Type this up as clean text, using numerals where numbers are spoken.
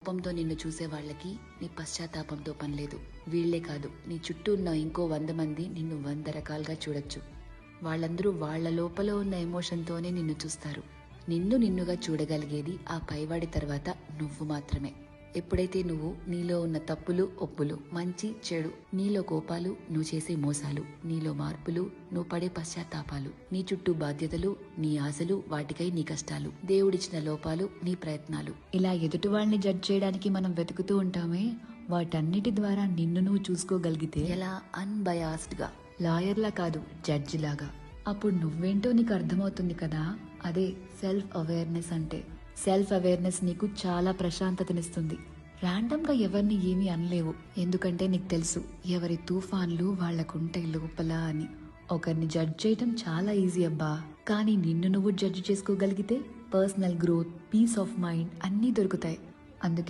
కోపంతో నిన్ను చూసే వాళ్ళకి నీ పశ్చాత్తాపంతో పనిలేదు. వీళ్లే కాదు, నీ చుట్టూ ఉన్న ఇంకో 100 మంది నిన్ను 100 రకాలుగా చూడొచ్చు. వాళ్ళందరూ వాళ్ళ లోపల ఉన్న ఎమోషన్తోనే నిన్ను చూస్తారు. నిన్ను నిన్నుగా చూడగలిగేది ఆ పైవాడి తర్వాత నువ్వు మాత్రమే. ఎప్పుడైతే నువ్వు నీలో ఉన్న తప్పులు ఒప్పులు, మంచి చెడు, నీలో కోపాలు, నువ్వు చేసే మోసాలు, నీలో మార్పులు, నువ్వు పడే పశ్చాత్తాపాలు, నీ చుట్టూ బాధ్యతలు, నీ ఆశలు, వాటికై నీ కష్టాలు, దేవుడిచ్చిన లోపాలు, నీ ప్రయత్నాలు, ఇలా ఎదుటి వాళ్ళని జడ్జ్ చేయడానికి మనం వెతుకుతూ ఉంటామే, వాటన్నిటి ద్వారా నిన్ను నువ్వు చూసుకోగలిగితే ఎలా అన్బయాస్డ్ గా, లాయర్లా కాదు జడ్జి లాగా, అప్పుడు నువ్వేంటో నీకు అర్థమవుతుంది కదా. అదే సెల్ఫ్ అవేర్నెస్ అంటే. సెల్ఫ్ అవేర్నెస్ నీకు చాలా ప్రశాంతతనిస్తుంది. ర్యాండమ్ గా ఎవరిని ఏమీ అనలేవు, ఎందుకంటే నీకు తెలుసు ఎవరి తుఫాన్లు వాళ్లకుంటాయి లోపల అని. ఒకరిని జడ్జ్ చేయటం చాలా ఈజీ అబ్బా, కానీ నిన్ను నువ్వు జడ్జ్ చేసుకోగలిగితే personal growth, peace of mind అన్నీ దొరుకుతాయి. అందుకే